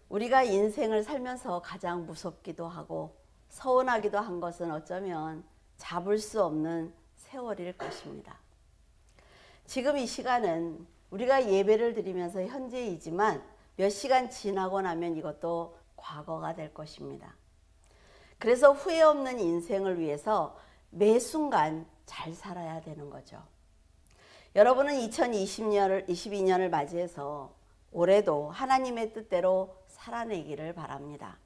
우리가 인생을 살면서 가장 무섭기도 하고 서운하기도 한 것은 어쩌면 잡을 수 없는 세월일 것입니다. 지금 이 시간은 우리가 예배를 드리면서 현재이지만 몇 시간 지나고 나면 이것도 과거가 될 것입니다. 그래서 후회 없는 인생을 위해서 매 순간 잘 살아야 되는 거죠. 여러분은 2022년을 맞이해서 올해도 하나님의 뜻대로 살아내기를 바랍니다.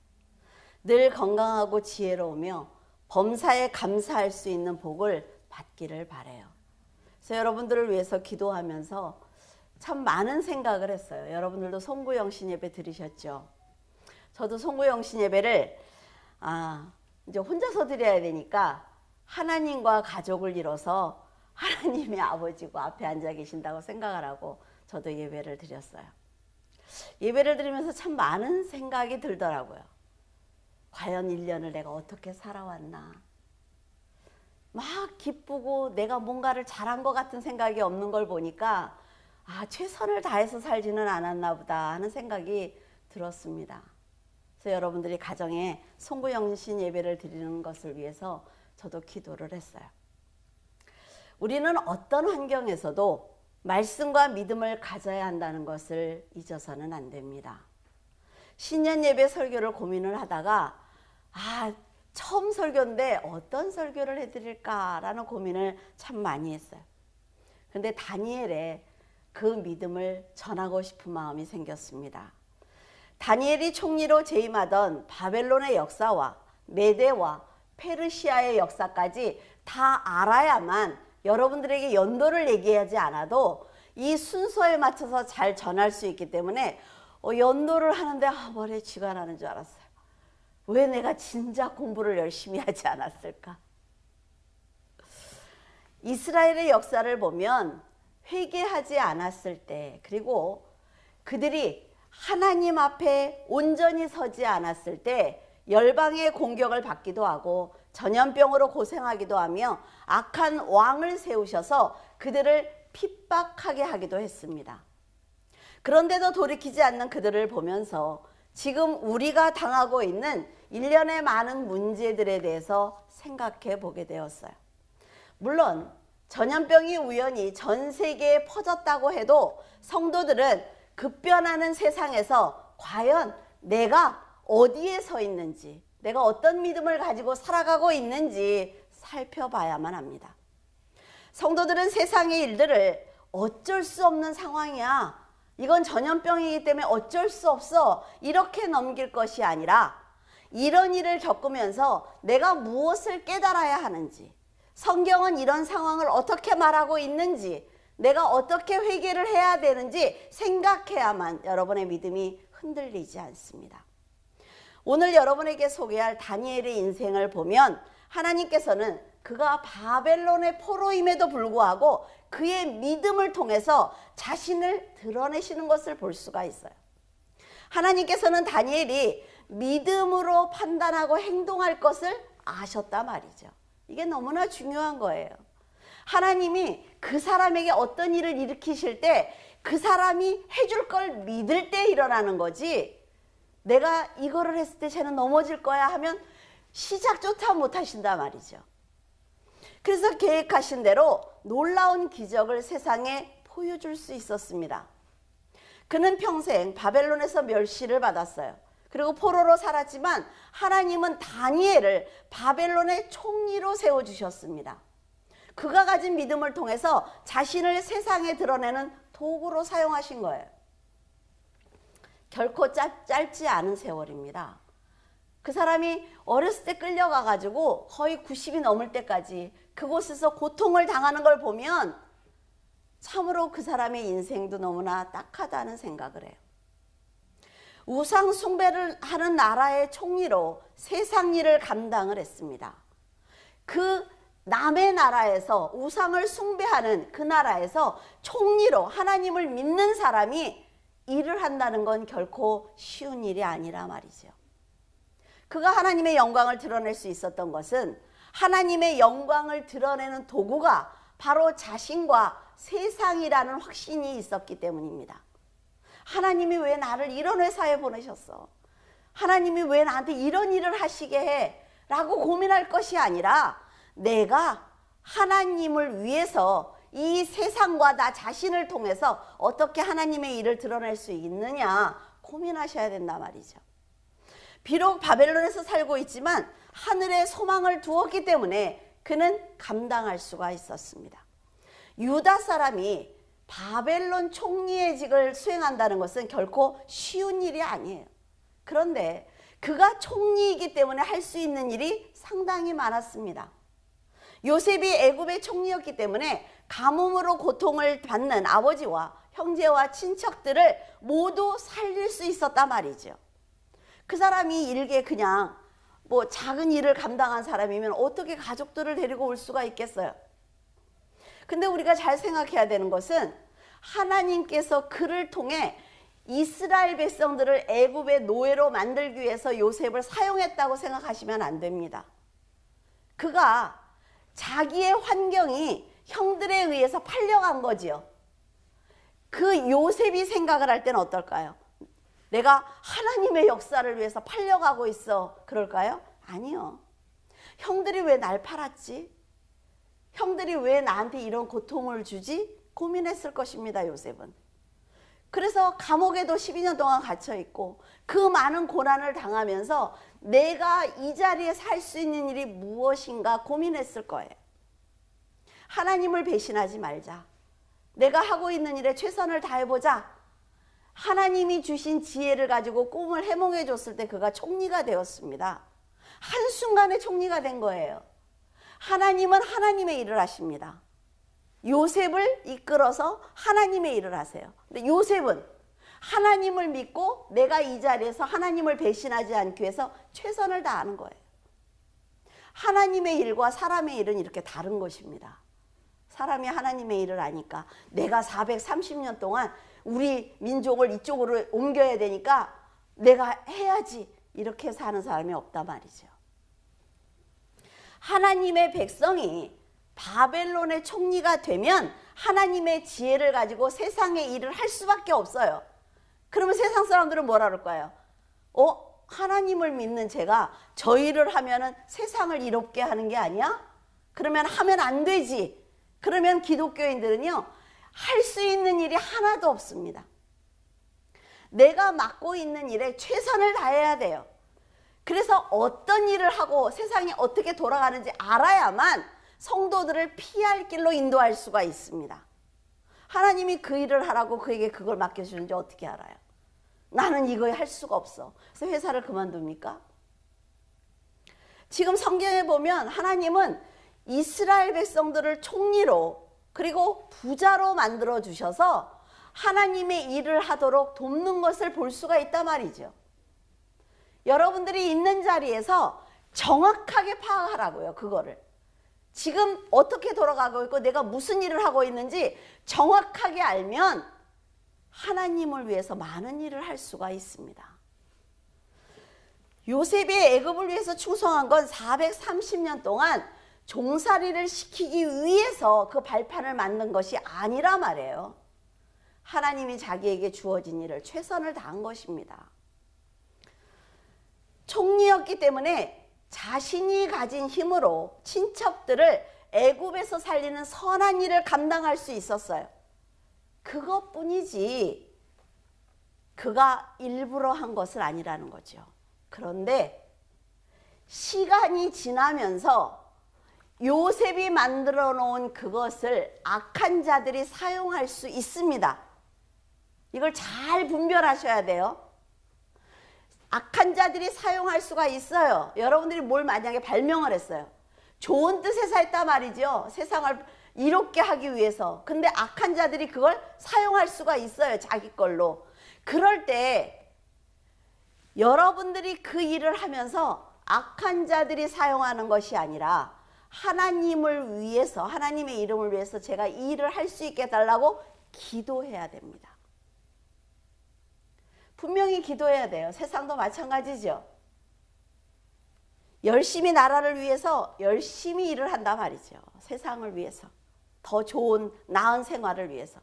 늘 건강하고 지혜로우며 범사에 감사할 수 있는 복을 받기를 바라요. 그래서 여러분들을 위해서 기도하면서 참 많은 생각을 했어요. 여러분들도 송구영신 예배 들으셨죠? 저도 송구영신 예배를 이제 혼자서 드려야 되니까 하나님과 가족을 이뤄서 하나님이 아버지고 앞에 앉아 계신다고 생각을 하고 저도 예배를 드렸어요. 예배를 드리면서 참 많은 생각이 들더라고요. 과연 1년을 내가 어떻게 살아왔나. 막 기쁘고 내가 뭔가를 잘한 것 같은 생각이 없는 걸 보니까 최선을 다해서 살지는 않았나 보다 하는 생각이 들었습니다. 그래서 여러분들이 가정에 송구영신 예배를 드리는 것을 위해서 저도 기도를 했어요. 우리는 어떤 환경에서도 말씀과 믿음을 가져야 한다는 것을 잊어서는 안 됩니다. 신년 예배 설교를 고민을 하다가 처음 설교인데 어떤 설교를 해드릴까라는 고민을 참 많이 했어요. 그런데 다니엘의 그 믿음을 전하고 싶은 마음이 생겼습니다. 다니엘이 총리로 재임하던 바벨론의 역사와 메대와 페르시아의 역사까지 다 알아야만 여러분들에게 연도를 얘기하지 않아도 이 순서에 맞춰서 잘 전할 수 있기 때문에 연도를 하는데 머리에 쥐가 나는 줄 알았어요. 왜 내가 진작 공부를 열심히 하지 않았을까? 이스라엘의 역사를 보면 회개하지 않았을 때, 그리고 그들이 하나님 앞에 온전히 서지 않았을 때 열방의 공격을 받기도 하고 전염병으로 고생하기도 하며 악한 왕을 세우셔서 그들을 핍박하게 하기도 했습니다. 그런데도 돌이키지 않는 그들을 보면서 지금 우리가 당하고 있는 일련의 많은 문제들에 대해서 생각해 보게 되었어요. 물론 전염병이 우연히 전 세계에 퍼졌다고 해도 성도들은 급변하는 세상에서 과연 내가 어디에 서 있는지, 내가 어떤 믿음을 가지고 살아가고 있는지 살펴봐야만 합니다. 성도들은 세상의 일들을 어쩔 수 없는 상황이야, 이건 전염병이기 때문에 어쩔 수 없어, 이렇게 넘길 것이 아니라 이런 일을 겪으면서 내가 무엇을 깨달아야 하는지, 성경은 이런 상황을 어떻게 말하고 있는지, 내가 어떻게 회개를 해야 되는지 생각해야만 여러분의 믿음이 흔들리지 않습니다. 오늘 여러분에게 소개할 다니엘의 인생을 보면 하나님께서는 그가 바벨론의 포로임에도 불구하고 그의 믿음을 통해서 자신을 드러내시는 것을 볼 수가 있어요. 하나님께서는 다니엘이 믿음으로 판단하고 행동할 것을 아셨단 말이죠. 이게 너무나 중요한 거예요. 하나님이 그 사람에게 어떤 일을 일으키실 때 그 사람이 해줄 걸 믿을 때 일어나는 거지, 내가 이거를 했을 때 쟤는 넘어질 거야 하면 시작조차 못 하신단 말이죠. 그래서 계획하신 대로 놀라운 기적을 세상에 보여줄 수 있었습니다. 그는 평생 바벨론에서 멸시를 받았어요. 그리고 포로로 살았지만 하나님은 다니엘을 바벨론의 총리로 세워주셨습니다. 그가 가진 믿음을 통해서 자신을 세상에 드러내는 도구로 사용하신 거예요. 결코 짧지 않은 세월입니다. 그 사람이 어렸을 때 끌려가가지고 거의 90이 넘을 때까지 그곳에서 고통을 당하는 걸 보면 참으로 그 사람의 인생도 너무나 딱하다는 생각을 해요. 우상 숭배를 하는 나라의 총리로 세상 일을 감당을 했습니다. 그 남의 나라에서 우상을 숭배하는 그 나라에서 총리로 하나님을 믿는 사람이 일을 한다는 건 결코 쉬운 일이 아니라 말이죠. 그가 하나님의 영광을 드러낼 수 있었던 것은 하나님의 영광을 드러내는 도구가 바로 자신과 세상이라는 확신이 있었기 때문입니다. 하나님이 왜 나를 이런 회사에 보내셨어? 하나님이 왜 나한테 이런 일을 하시게 해? 라고 고민할 것이 아니라 내가 하나님을 위해서 이 세상과 나 자신을 통해서 어떻게 하나님의 일을 드러낼 수 있느냐 고민하셔야 된단 말이죠. 비록 바벨론에서 살고 있지만 하늘에 소망을 두었기 때문에 그는 감당할 수가 있었습니다. 유다 사람이 바벨론 총리의 직을 수행한다는 것은 결코 쉬운 일이 아니에요. 그런데 그가 총리이기 때문에 할 수 있는 일이 상당히 많았습니다. 요셉이 애굽의 총리였기 때문에 가뭄으로 고통을 받는 아버지와 형제와 친척들을 모두 살릴 수 있었단 말이죠. 그 사람이 일개 그냥 뭐 작은 일을 감당한 사람이면 어떻게 가족들을 데리고 올 수가 있겠어요? 근데 우리가 잘 생각해야 되는 것은 하나님께서 그를 통해 이스라엘 백성들을 애굽의 노예로 만들기 위해서 요셉을 사용했다고 생각하시면 안 됩니다. 그가 자기의 환경이 형들에 의해서 팔려간 거지요. 그 요셉이 생각을 할 때는 어떨까요? 내가 하나님의 역사를 위해서 팔려가고 있어 그럴까요? 아니요. 형들이 왜 날 팔았지? 형들이 왜 나한테 이런 고통을 주지? 고민했을 것입니다. 요셉은. 그래서 감옥에도 12년 동안 갇혀 있고 그 많은 고난을 당하면서 내가 이 자리에 살 수 있는 일이 무엇인가 고민했을 거예요. 하나님을 배신하지 말자. 내가 하고 있는 일에 최선을 다해보자. 하나님이 주신 지혜를 가지고 꿈을 해몽해 줬을 때 그가 총리가 되었습니다. 한순간에 총리가 된 거예요. 하나님은 하나님의 일을 하십니다. 요셉을 이끌어서 하나님의 일을 하세요. 근데 요셉은 하나님을 믿고 내가 이 자리에서 하나님을 배신하지 않기 위해서 최선을 다하는 거예요. 하나님의 일과 사람의 일은 이렇게 다른 것입니다. 사람이 하나님의 일을 하니까 내가 430년 동안 우리 민족을 이쪽으로 옮겨야 되니까 내가 해야지 이렇게 해서 하는 사람이 없단 말이죠. 하나님의 백성이 바벨론의 총리가 되면 하나님의 지혜를 가지고 세상의 일을 할 수밖에 없어요. 그러면 세상 사람들은 뭐라 그럴까요? 하나님을 믿는 제가 저 일을 하면은 세상을 이롭게 하는 게 아니야? 그러면 하면 안 되지. 그러면 기독교인들은요, 할 수 있는 일이 하나도 없습니다. 내가 맡고 있는 일에 최선을 다해야 돼요. 그래서 어떤 일을 하고 세상이 어떻게 돌아가는지 알아야만 성도들을 피할 길로 인도할 수가 있습니다. 하나님이 그 일을 하라고 그에게 그걸 맡겨주는지 어떻게 알아요? 나는 이거 할 수가 없어. 그래서 회사를 그만둡니까? 지금 성경에 보면 하나님은 이스라엘 백성들을 총리로 그리고 부자로 만들어 주셔서 하나님의 일을 하도록 돕는 것을 볼 수가 있단 말이죠. 여러분들이 있는 자리에서 정확하게 파악하라고요. 그거를. 지금 어떻게 돌아가고 있고 내가 무슨 일을 하고 있는지 정확하게 알면 하나님을 위해서 많은 일을 할 수가 있습니다. 요셉이 애굽을 위해서 충성한 건 430년 동안 종살이를 시키기 위해서 그 발판을 만든 것이 아니라 말이에요. 하나님이 자기에게 주어진 일을 최선을 다한 것입니다. 총리였기 때문에 자신이 가진 힘으로 친척들을 애굽에서 살리는 선한 일을 감당할 수 있었어요. 그것뿐이지 그가 일부러 한 것은 아니라는 거죠. 그런데 시간이 지나면서 요셉이 만들어 놓은 그것을 악한 자들이 사용할 수 있습니다. 이걸 잘 분별하셔야 돼요. 악한 자들이 사용할 수가 있어요. 여러분들이 뭘 만약에 발명을 했어요. 좋은 뜻에서 했단 말이죠. 세상을 이롭게 하기 위해서. 근데 악한 자들이 그걸 사용할 수가 있어요. 자기 걸로. 그럴 때 여러분들이 그 일을 하면서 악한 자들이 사용하는 것이 아니라 하나님을 위해서, 하나님의 이름을 위해서 제가 이 일을 할 수 있게 해달라고 기도해야 됩니다. 분명히 기도해야 돼요. 세상도 마찬가지죠. 열심히 나라를 위해서 열심히 일을 한단 말이죠. 세상을 위해서. 더 좋은 나은 생활을 위해서.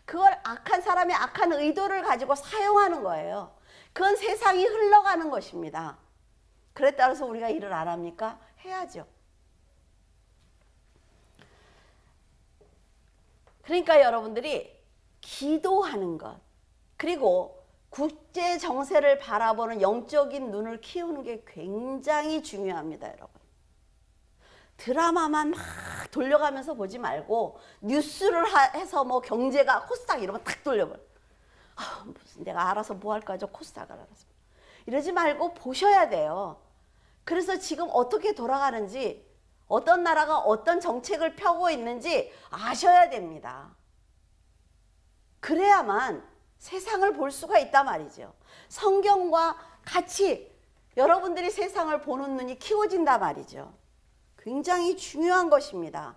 그걸 악한 사람의 악한 의도를 가지고 사용하는 거예요. 그건 세상이 흘러가는 것입니다. 그래 따라서 우리가 일을 안 합니까? 해야죠. 그러니까 여러분들이 기도하는 것, 그리고 국제 정세를 바라보는 영적인 눈을 키우는 게 굉장히 중요합니다, 여러분. 드라마만 막 돌려가면서 보지 말고 뉴스를 해서 뭐 경제가 코스닥 이러면 탁 돌려버려. 무슨 내가 알아서 뭐 할까 저 코스닥을 알아서. 이러지 말고 보셔야 돼요. 그래서 지금 어떻게 돌아가는지, 어떤 나라가 어떤 정책을 펴고 있는지 아셔야 됩니다. 그래야만 세상을 볼 수가 있단 말이죠. 성경과 같이 여러분들이 세상을 보는 눈이 키워진단 말이죠. 굉장히 중요한 것입니다.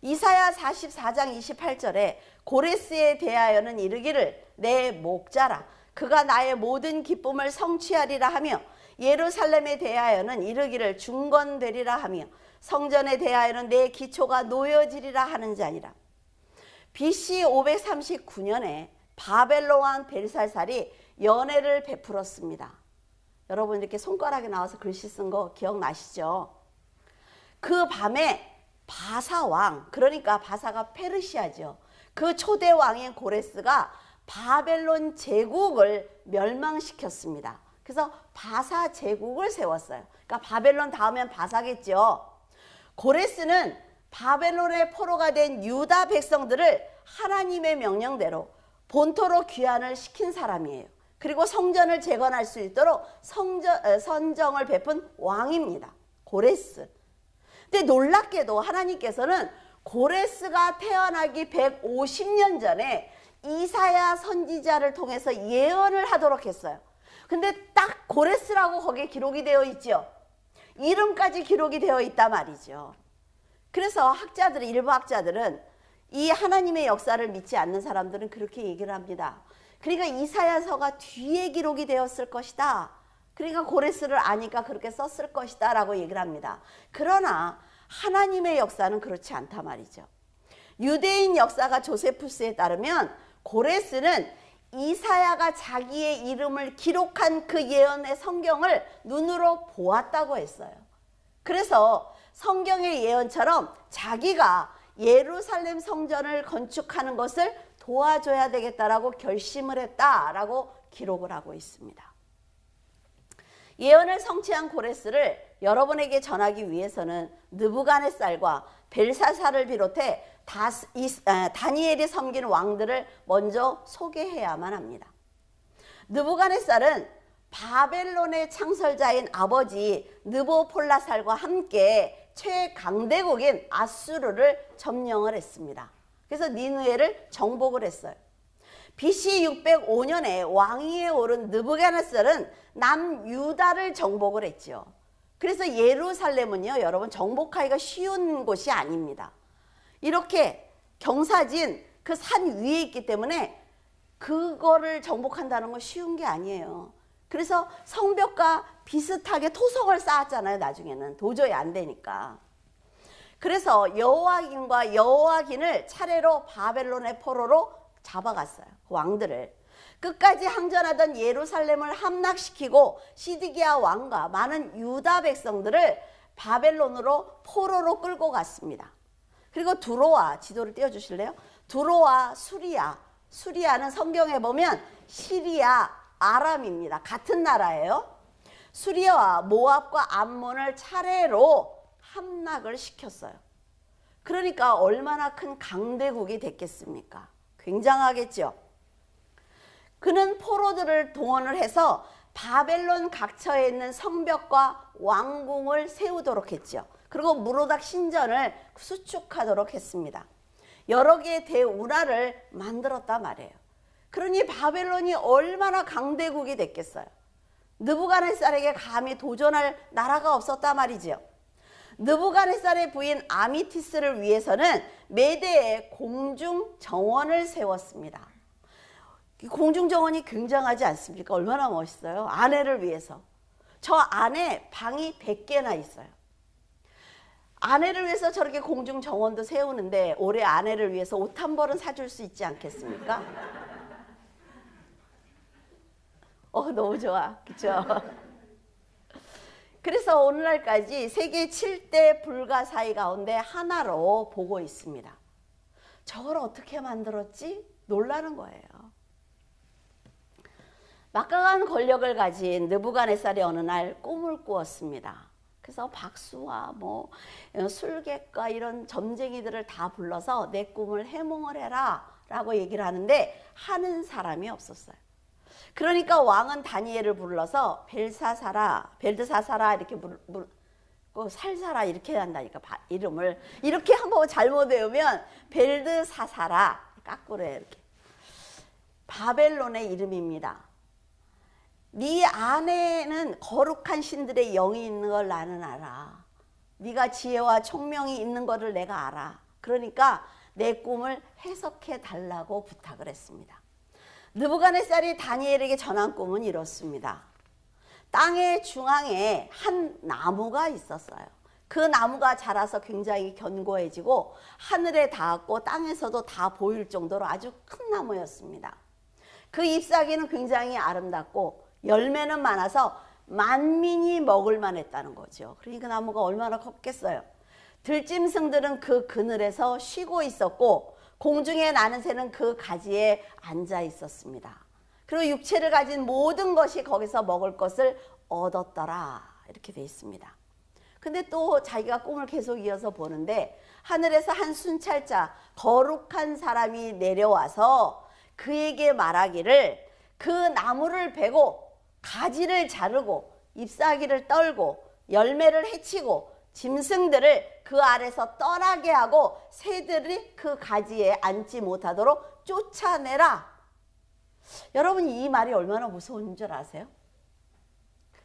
이사야 44장 28절에 고레스에 대하여는 이르기를 내 목자라 그가 나의 모든 기쁨을 성취하리라 하며 예루살렘에 대하여는 이르기를 중건되리라 하며 성전에 대하여는 내 기초가 놓여지리라 하는 자니라. BC 539년에 바벨론 왕 벨사살이 연회를 베풀었습니다. 여러분 이렇게 손가락에 나와서 글씨 쓴 거 기억나시죠? 그 밤에 바사 왕, 그러니까 바사가 페르시아죠. 그 초대 왕인 고레스가 바벨론 제국을 멸망시켰습니다. 그래서 바사 제국을 세웠어요. 그러니까 바벨론 다음엔 바사겠죠. 고레스는 바벨론의 포로가 된 유다 백성들을 하나님의 명령대로 본토로 귀환을 시킨 사람이에요. 그리고 성전을 재건할 수 있도록 선정을 베푼 왕입니다. 고레스. 근데 놀랍게도 하나님께서는 고레스가 태어나기 150년 전에 이사야 선지자를 통해서 예언을 하도록 했어요. 근데 딱 고레스라고 거기에 기록이 되어 있죠. 이름까지 기록이 되어 있단 말이죠. 그래서 학자들은, 일부 학자들은 이 하나님의 역사를 믿지 않는 사람들은 그렇게 얘기를 합니다. 그러니까 이사야서가 뒤에 기록이 되었을 것이다. 그러니까 고레스를 아니까 그렇게 썼을 것이다 라고 얘기를 합니다. 그러나 하나님의 역사는 그렇지 않단 말이죠. 유대인 역사가 조세푸스에 따르면 고레스는 이사야가 자기의 이름을 기록한 그 예언의 성경을 눈으로 보았다고 했어요. 그래서 성경의 예언처럼 자기가 예루살렘 성전을 건축하는 것을 도와줘야 되겠다라고 결심을 했다라고 기록을 하고 있습니다. 예언을 성취한 고레스를 여러분에게 전하기 위해서는 느부갓네살과 벨사살을 비롯해 다니엘이 섬긴 왕들을 먼저 소개해야만 합니다. 느부갓네살은 바벨론의 창설자인 아버지 느보폴라살과 함께 최강대국인 아수르를 점령을 했습니다. 그래서 니느웨를 정복을 했어요. BC 605년에 왕위에 오른 느부갓네살은 남유다를 정복을 했죠. 그래서 예루살렘은요, 여러분 정복하기가 쉬운 곳이 아닙니다. 이렇게 경사진 그 산 위에 있기 때문에 그거를 정복한다는 건 쉬운 게 아니에요. 그래서 성벽과 비슷하게 토성을 쌓았잖아요. 나중에는 도저히 안 되니까. 그래서 여호와긴과 여호와긴을 차례로 바벨론의 포로로 잡아갔어요. 그 왕들을. 끝까지 항전하던 예루살렘을 함락시키고 시드기야 왕과 많은 유다 백성들을 바벨론으로 포로로 끌고 갔습니다. 그리고 두로와, 지도를 띄워주실래요? 두로와 수리아. 수리아는 성경에 보면 시리아, 아람입니다. 같은 나라예요. 수리아와 모압과 암몬을 차례로 함락을 시켰어요. 그러니까 얼마나 큰 강대국이 됐겠습니까? 굉장하겠죠. 그는 포로들을 동원을 해서 바벨론 각처에 있는 성벽과 왕궁을 세우도록 했죠. 그리고 무로닥 신전을 수축하도록 했습니다. 여러 개의 대운하를 만들었단 말이에요. 그러니 바벨론이 얼마나 강대국이 됐겠어요. 느부갓네살에게 감히 도전할 나라가 없었단 말이죠. 느부갓네살의 부인 아미티스를 위해서는 메대에 공중정원을 세웠습니다. 공중정원이 굉장하지 않습니까? 얼마나 멋있어요. 아내를 위해서. 저 안에 방이 100개나 있어요. 아내를 위해서 저렇게 공중 정원도 세우는데 올해 아내를 위해서 옷 한 벌은 사줄 수 있지 않겠습니까? 너무 좋아. 그쵸? 그래서 오늘날까지 세계 7대 불가사의 가운데 하나로 보고 있습니다. 저걸 어떻게 만들었지? 놀라는 거예요. 막강한 권력을 가진 느부갓네살이 어느 날 꿈을 꾸었습니다. 그래서 박수와 술객과 이런 점쟁이들을 다 불러서 내 꿈을 해몽을 해라 라고 얘기를 하는데 하는 사람이 없었어요. 그러니까 왕은 다니엘을 불러서 벨드사사라 이렇게 살사라 이렇게 한다니까. 이름을 이렇게 한번 잘못 외우면 벨드사사라 까꾸로 이렇게 바벨론의 이름입니다. 네 안에는 거룩한 신들의 영이 있는 걸 나는 알아. 네가 지혜와 총명이 있는 것을 내가 알아. 그러니까 내 꿈을 해석해 달라고 부탁을 했습니다. 느부갓네살이 다니엘에게 전한 꿈은 이렇습니다. 땅의 중앙에 한 나무가 있었어요. 그 나무가 자라서 굉장히 견고해지고 하늘에 닿았고 땅에서도 다 보일 정도로 아주 큰 나무였습니다. 그 잎사귀는 굉장히 아름답고 열매는 많아서 만민이 먹을 만했다는 거죠. 그러니까 나무가 얼마나 컸겠어요. 들짐승들은 그 그늘에서 쉬고 있었고 공중에 나는 새는 그 가지에 앉아 있었습니다. 그리고 육체를 가진 모든 것이 거기서 먹을 것을 얻었더라 이렇게 돼 있습니다. 근데 또 자기가 꿈을 계속 이어서 보는데 하늘에서 한 순찰자 거룩한 사람이 내려와서 그에게 말하기를 그 나무를 베고 가지를 자르고 잎사귀를 떨고 열매를 해치고 짐승들을 그 아래서 떠나게 하고 새들이 그 가지에 앉지 못하도록 쫓아내라. 여러분 이 말이 얼마나 무서운 줄 아세요?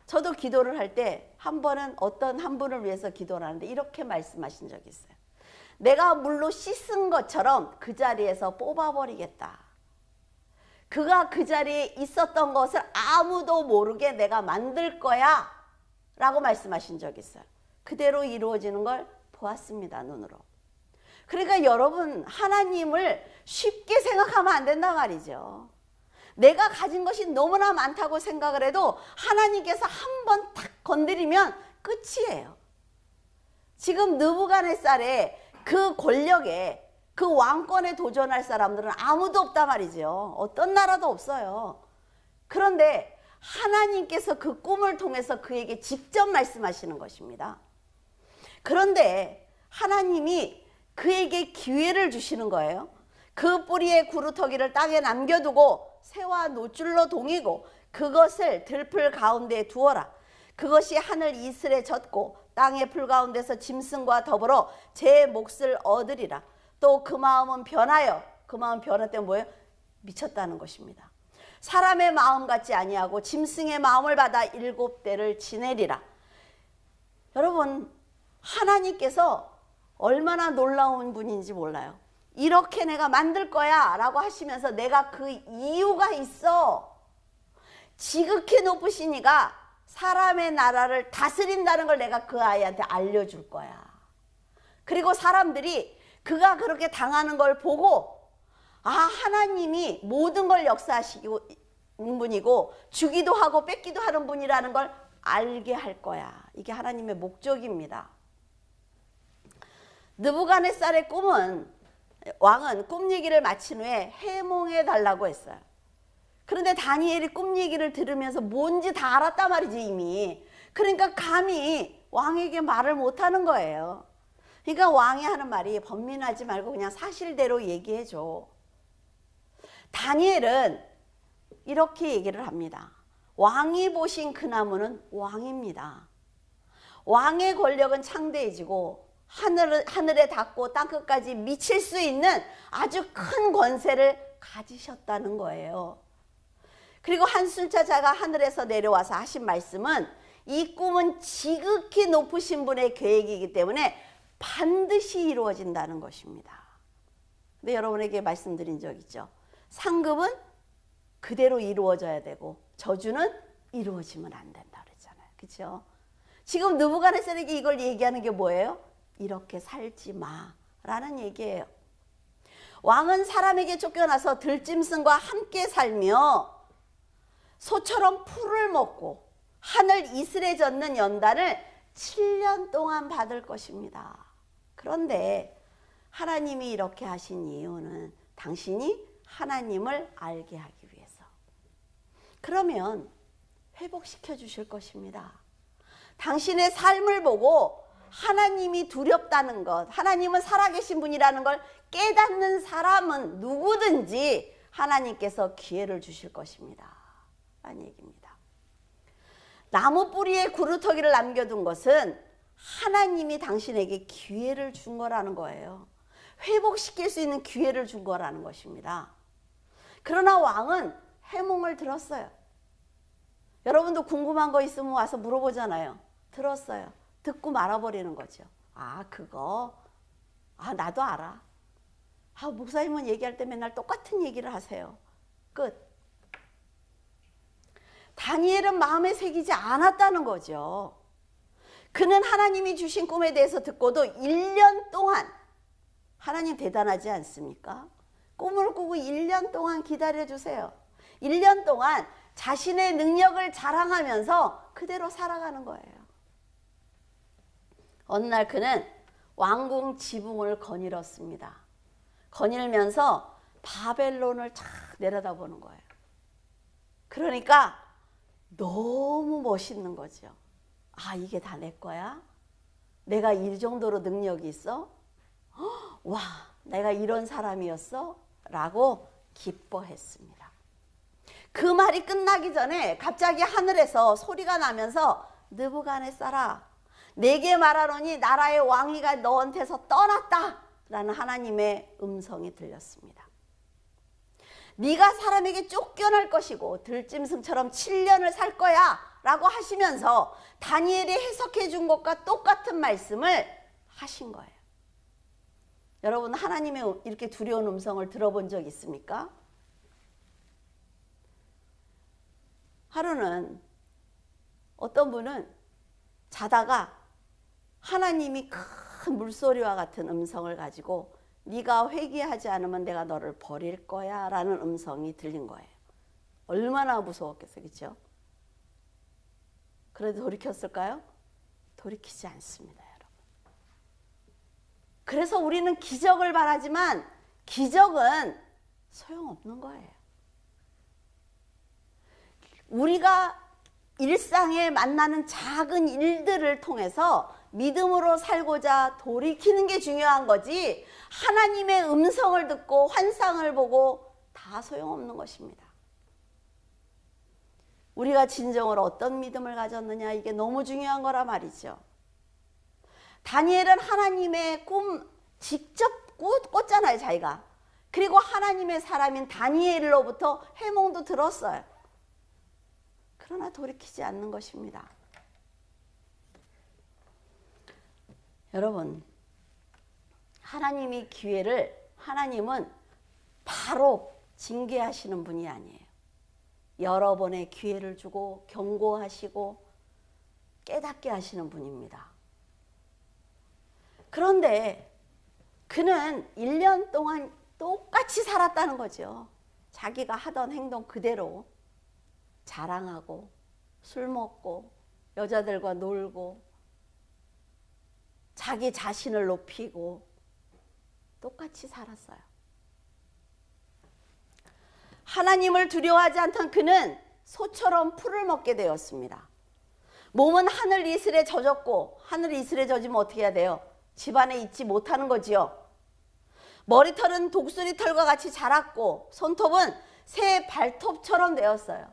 저도 기도를 할 때 한 번은 어떤 한 분을 위해서 기도를 하는데 이렇게 말씀하신 적이 있어요. 내가 물로 씻은 것처럼 그 자리에서 뽑아버리겠다. 그가 그 자리에 있었던 것을 아무도 모르게 내가 만들 거야 라고 말씀하신 적이 있어요. 그대로 이루어지는 걸 보았습니다. 눈으로. 그러니까 여러분 하나님을 쉽게 생각하면 안 된단 말이죠. 내가 가진 것이 너무나 많다고 생각을 해도 하나님께서 한 번 탁 건드리면 끝이에요. 지금 느부갓네살의 그 권력에 그 왕권에 도전할 사람들은 아무도 없단 말이죠. 어떤 나라도 없어요. 그런데 하나님께서 그 꿈을 통해서 그에게 직접 말씀하시는 것입니다. 그런데 하나님이 그에게 기회를 주시는 거예요. 그 뿌리의 구루터기를 땅에 남겨두고 새와 노줄로 동이고 그것을 들풀 가운데에 두어라. 그것이 하늘 이슬에 젖고 땅의 풀 가운데서 짐승과 더불어 제 몫을 얻으리라. 또 그 마음은 변하여, 그 마음 변화 때문에 뭐예요? 미쳤다는 것입니다. 사람의 마음 같지 아니하고 짐승의 마음을 받아 7대를 지내리라. 여러분 하나님께서 얼마나 놀라운 분인지 몰라요. 이렇게 내가 만들 거야 라고 하시면서 내가 그 이유가 있어. 지극히 높으시니가 사람의 나라를 다스린다는 걸 내가 그 아이한테 알려줄 거야. 그리고 사람들이 그가 그렇게 당하는 걸 보고 하나님이 모든 걸 역사하시는 분이고 주기도 하고 뺏기도 하는 분이라는 걸 알게 할 거야. 이게 하나님의 목적입니다. 느부갓네살의 왕은 꿈 얘기를 마친 후에 해몽해 달라고 했어요. 그런데 다니엘이 꿈 얘기를 들으면서 뭔지 다 알았단 말이지 이미. 그러니까 감히 왕에게 말을 못하는 거예요. 그러니까 왕이 하는 말이 번민하지 말고 그냥 사실대로 얘기해줘. 다니엘은 이렇게 얘기를 합니다. 왕이 보신 그 나무는 왕입니다. 왕의 권력은 창대해지고 하늘에 닿고 땅끝까지 미칠 수 있는 아주 큰 권세를 가지셨다는 거예요. 그리고 한 순찰자가 하늘에서 내려와서 하신 말씀은 이 꿈은 지극히 높으신 분의 계획이기 때문에 반드시 이루어진다는 것입니다. 근데 여러분에게 말씀드린 적 있죠. 상급은 그대로 이루어져야 되고 저주는 이루어지면 안 된다 그랬잖아요. 그렇죠? 지금 느부갓네살에게 이걸 얘기하는 게 뭐예요? 이렇게 살지 마라는 얘기예요. 왕은 사람에게 쫓겨나서 들짐승과 함께 살며 소처럼 풀을 먹고 하늘 이슬에 젖는 연단을 7년 동안 받을 것입니다. 그런데 하나님이 이렇게 하신 이유는 당신이 하나님을 알게 하기 위해서. 그러면 회복시켜 주실 것입니다. 당신의 삶을 보고 하나님이 두렵다는 것, 하나님은 살아계신 분이라는 걸 깨닫는 사람은 누구든지 하나님께서 기회를 주실 것입니다. 라는 얘기입니다. 나무 뿌리에 구루터기를 남겨둔 것은 하나님이 당신에게 기회를 준 거라는 거예요. 회복시킬 수 있는 기회를 준 거라는 것입니다. 그러나 왕은 해몽을 들었어요. 여러분도 궁금한 거 있으면 와서 물어보잖아요. 들었어요. 듣고 말아버리는 거죠. 아, 그거? 아, 나도 알아. 아, 목사님은 얘기할 때 맨날 똑같은 얘기를 하세요. 끝. 다니엘은 마음에 새기지 않았다는 거죠. 그는 하나님이 주신 꿈에 대해서 듣고도 1년 동안, 하나님 대단하지 않습니까? 꿈을 꾸고 1년 동안 기다려주세요. 1년 동안 자신의 능력을 자랑하면서 그대로 살아가는 거예요. 어느 날 그는 왕궁 지붕을 거닐었습니다. 거닐면서 바벨론을 쫙 내려다보는 거예요. 그러니까 너무 멋있는 거죠. 아, 이게 다 내 거야? 내가 이 정도로 능력이 있어? 와, 내가 이런 사람이었어? 라고 기뻐했습니다. 그 말이 끝나기 전에 갑자기 하늘에서 소리가 나면서 느부갓네살아, 내게 말하노니 나라의 왕위가 너한테서 떠났다 라는 하나님의 음성이 들렸습니다. 네가 사람에게 쫓겨날 것이고 들짐승처럼 7년을 살 거야 라고 하시면서 다니엘이 해석해 준 것과 똑같은 말씀을 하신 거예요. 여러분, 하나님의 이렇게 두려운 음성을 들어본 적 있습니까? 하루는 어떤 분은 자다가 하나님이 큰 물소리와 같은 음성을 가지고 네가 회개하지 않으면 내가 너를 버릴 거야 라는 음성이 들린 거예요. 얼마나 무서웠겠어요, 그렇죠? 그래도 돌이켰을까요? 돌이키지 않습니다, 여러분. 그래서 우리는 기적을 바라지만 기적은 소용없는 거예요. 우리가 일상에 만나는 작은 일들을 통해서 믿음으로 살고자 돌이키는 게 중요한 거지, 하나님의 음성을 듣고 환상을 보고 다 소용없는 것입니다. 우리가 진정으로 어떤 믿음을 가졌느냐, 이게 너무 중요한 거라 말이죠. 다니엘은 하나님의 꿈 직접 꿨잖아요, 자기가. 그리고 하나님의 사람인 다니엘로부터 해몽도 들었어요. 그러나 돌이키지 않는 것입니다. 여러분, 하나님이 기회를, 하나님은 바로 징계하시는 분이 아니에요. 여러 번의 기회를 주고 경고하시고 깨닫게 하시는 분입니다. 그런데 그는 1년 동안 똑같이 살았다는 거죠. 자기가 하던 행동 그대로 자랑하고 술 먹고 여자들과 놀고 자기 자신을 높이고 똑같이 살았어요. 하나님을 두려워하지 않던 그는 소처럼 풀을 먹게 되었습니다. 몸은 하늘 이슬에 젖었고, 하늘 이슬에 젖으면 어떻게 해야 돼요? 집안에 있지 못하는 거지요. 머리털은 독수리 털과 같이 자랐고 손톱은 새 발톱처럼 되었어요.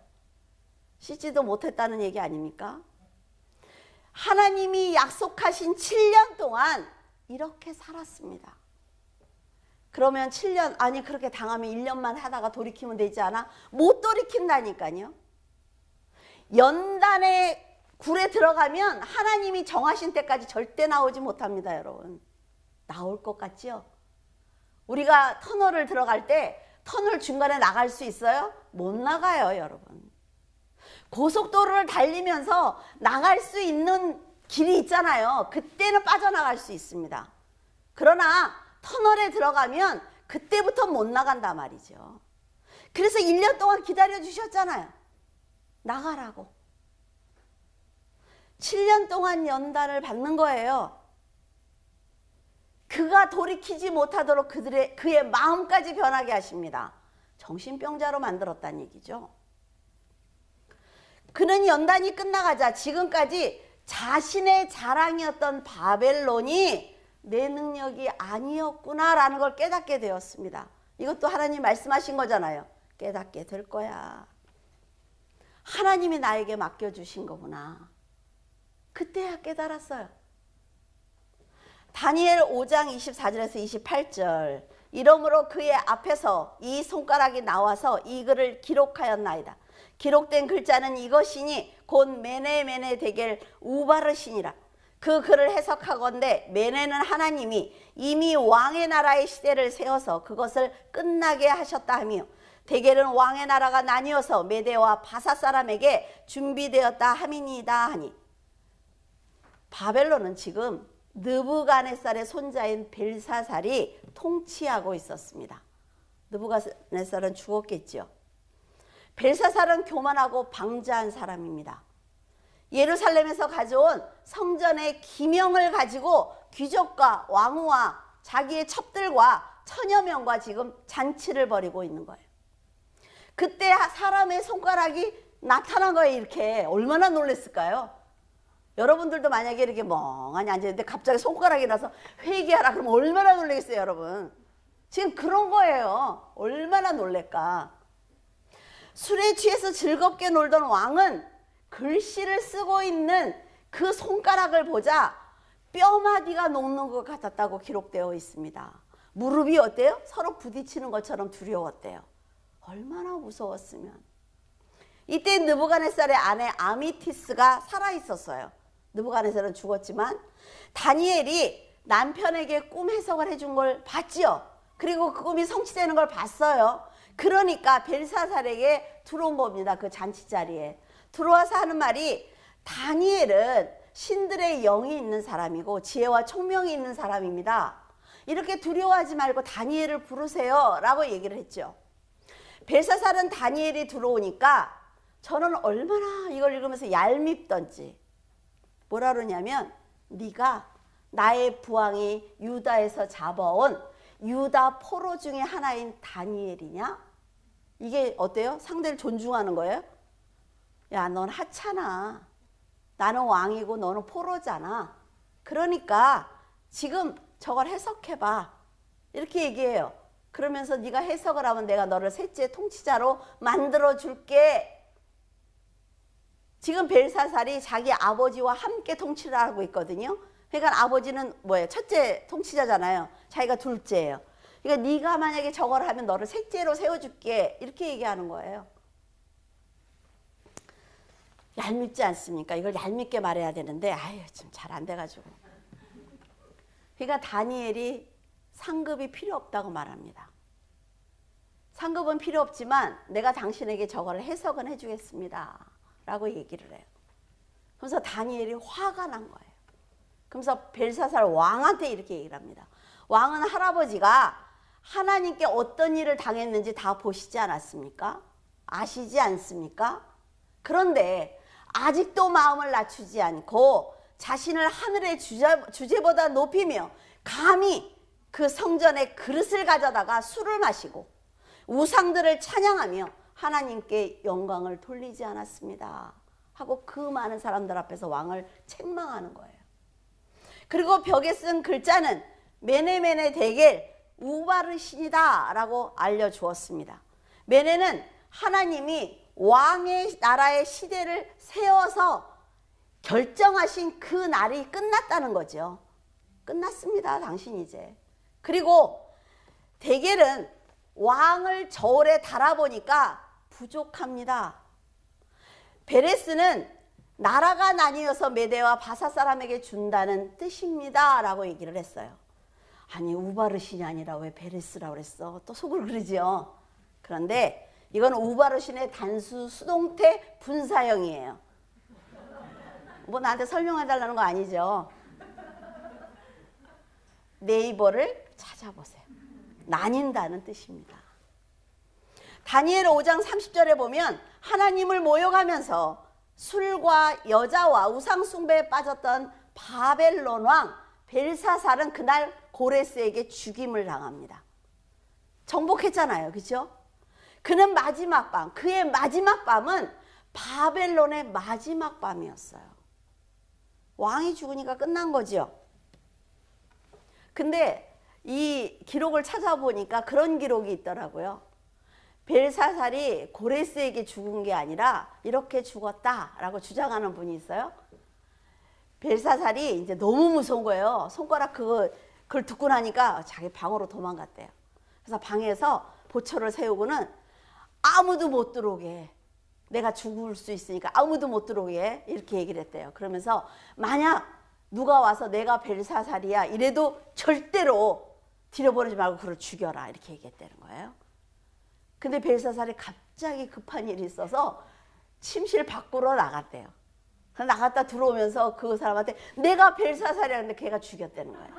씻지도 못했다는 얘기 아닙니까? 하나님이 약속하신 7년 동안 이렇게 살았습니다. 그러면 7년, 아니 그렇게 당하면 1년만 하다가 돌이키면 되지 않아? 못 돌이킨다니까요. 연단의 굴에 들어가면 하나님이 정하신 때까지 절대 나오지 못합니다, 여러분. 나올 것 같지요? 우리가 터널을 들어갈 때 터널 중간에 나갈 수 있어요? 못 나가요, 여러분. 고속도로를 달리면서 나갈 수 있는 길이 있잖아요. 그때는 빠져나갈 수 있습니다. 그러나 터널에 들어가면 그때부터 못 나간단 말이죠. 그래서 1년 동안 기다려 주셨잖아요. 나가라고. 7년 동안 연단을 받는 거예요. 그가 돌이키지 못하도록 그의 마음까지 변하게 하십니다. 정신병자로 만들었다는 얘기죠. 그는 연단이 끝나가자 지금까지 자신의 자랑이었던 바벨론이 내 능력이 아니었구나라는 걸 깨닫게 되었습니다. 이것도 하나님 말씀하신 거잖아요. 깨닫게 될 거야. 하나님이 나에게 맡겨주신 거구나. 그때야 깨달았어요. 다니엘 5장 24절에서 28절 이러므로 그의 앞에서 이 손가락이 나와서 이 글을 기록하였나이다. 기록된 글자는 이것이니 곧 메네 데겔 우바르시니라. 그 글을 해석하건대 메네는 하나님이 이미 왕의 나라의 시대를 세워서 그것을 끝나게 하셨다 하며 데겔은 왕의 나라가 나뉘어서 메대와 바사 사람에게 준비되었다 함이니이다 하니 바벨론은 지금 느부갓네살의 손자인 벨사살이 통치하고 있었습니다. 느부갓네살은 죽었겠죠. 벨사살은 교만하고 방자한 사람입니다. 예루살렘에서 가져온 성전의 기명을 가지고 귀족과 왕후와 자기의 첩들과 천여 명과 지금 잔치를 벌이고 있는 거예요. 그때 사람의 손가락이 나타난 거예요. 이렇게 얼마나 놀랐을까요? 여러분들도 만약에 이렇게 멍하니 앉아있는데 갑자기 손가락이 나서 회개하라 그러면 얼마나 놀라겠어요, 여러분? 지금 그런 거예요. 얼마나 놀랄까? 술에 취해서 즐겁게 놀던 왕은 글씨를 쓰고 있는 그 손가락을 보자 뼈마디가 녹는 것 같았다고 기록되어 있습니다. 무릎이 어때요? 서로 부딪히는 것처럼 두려웠대요. 얼마나 무서웠으면. 이때 느부갓네살의 아내 아미티스가 살아있었어요. 느부갓네살은 죽었지만 다니엘이 남편에게 꿈 해석을 해준 걸 봤지요. 그리고 그 꿈이 성취되는 걸 봤어요. 그러니까 벨사살에게 들어온 겁니다. 그 잔치 자리에 들어와서 하는 말이 다니엘은 신들의 영이 있는 사람이고 지혜와 총명이 있는 사람입니다. 이렇게 두려워하지 말고 다니엘을 부르세요 라고 얘기를 했죠. 벨사살은 다니엘이 들어오니까 저는 얼마나 이걸 읽으면서 얄밉던지 뭐라 그러냐면 네가 나의 부왕이 유다에서 잡아온 유다 포로 중에 하나인 다니엘이냐? 이게 어때요? 상대를 존중하는 거예요? 야, 넌 하찮아. 나는 왕이고 너는 포로잖아. 그러니까 지금 저걸 해석해봐. 이렇게 얘기해요. 그러면서 네가 해석을 하면 내가 너를 셋째 통치자로 만들어줄게. 지금 벨사살이 자기 아버지와 함께 통치를 하고 있거든요. 그러니까 아버지는 뭐예요? 첫째 통치자잖아요. 자기가 둘째예요. 그러니까 네가 만약에 저걸 하면 너를 셋째로 세워줄게. 이렇게 얘기하는 거예요. 얄밉지 않습니까? 이걸 얄밉게 말해야 되는데 아유 좀 잘 안 돼가지고. 그러니까 다니엘이 상급이 필요 없다고 말합니다. 상급은 필요 없지만 내가 당신에게 저거를 해석은 해주겠습니다. 라고 얘기를 해요. 그래서 다니엘이 화가 난 거예요. 그래서 벨사살 왕한테 이렇게 얘기를 합니다. 왕은 할아버지가 하나님께 어떤 일을 당했는지 다 보시지 않았습니까? 아시지 않습니까? 그런데 아직도 마음을 낮추지 않고 자신을 하늘의 주제보다 높이며 감히 그 성전의 그릇을 가져다가 술을 마시고 우상들을 찬양하며 하나님께 영광을 돌리지 않았습니다. 하고 그 많은 사람들 앞에서 왕을 책망하는 거예요. 그리고 벽에 쓴 글자는 메네 데겔 우바르신이다 라고 알려주었습니다. 메네는 하나님이 왕의 나라의 시대를 세워서 결정하신 그 날이 끝났다는 거죠. 끝났습니다. 당신 이제. 그리고 데겔은 왕을 저울에 달아보니까 부족합니다. 베레스는 나라가 나뉘어서 메대와 바사 사람에게 준다는 뜻입니다 라고 얘기를 했어요. 아니 우바르신이 아니라 왜 베레스라고 그랬어? 또 속을 그러죠. 그런데 이건 우바르신의 단수 수동태 분사형이에요. 뭐 나한테 설명해 달라는 거 아니죠. 네이버를 찾아보세요. 나뉜다는 뜻입니다. 다니엘 5장 30절에 보면 하나님을 모욕하면서 술과 여자와 우상 숭배에 빠졌던 바벨론 왕 벨사살은 그날 고레스에게 죽임을 당합니다. 정복했잖아요. 그죠? 그는 마지막 밤, 그의 마지막 밤은 바벨론의 마지막 밤이었어요. 왕이 죽으니까 끝난 거죠. 근데 이 기록을 찾아보니까 그런 기록이 있더라고요. 벨사살이 고레스에게 죽은 게 아니라 이렇게 죽었다라고 주장하는 분이 있어요. 벨사살이 이제 너무 무서운 거예요. 손가락 그걸 듣고 나니까 자기 방으로 도망갔대요. 그래서 방에서 보초를 세우고는 아무도 못 들어오게, 내가 죽을 수 있으니까 아무도 못 들어오게 이렇게 얘기를 했대요. 그러면서 만약 누가 와서 내가 벨사살이야 이래도 절대로 들여보내지 말고 그를 죽여라 이렇게 얘기했다는 거예요. 근데 벨사살이 갑자기 급한 일이 있어서 침실 밖으로 나갔대요. 나갔다 들어오면서 그 사람한테 내가 벨사살이라는데 걔가 죽였다는 거예요.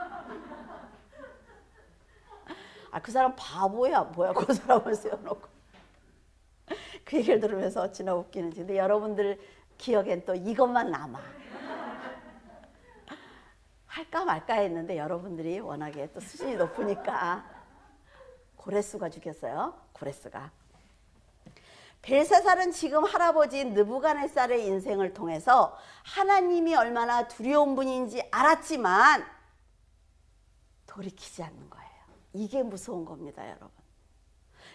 아, 그 사람 바보야 뭐야 그 사람을 세워놓고. 그 얘기를 들으면서 어찌나 웃기는지. 근데 여러분들 기억엔 또 이것만 남아. 할까 말까 했는데 여러분들이 워낙에 또 수준이 높으니까 고레스가 죽였어요. 고레스가. 벨사살은 지금 할아버지 느부갓네살의 인생을 통해서 하나님이 얼마나 두려운 분인지 알았지만 돌이키지 않는 거예요. 이게 무서운 겁니다, 여러분.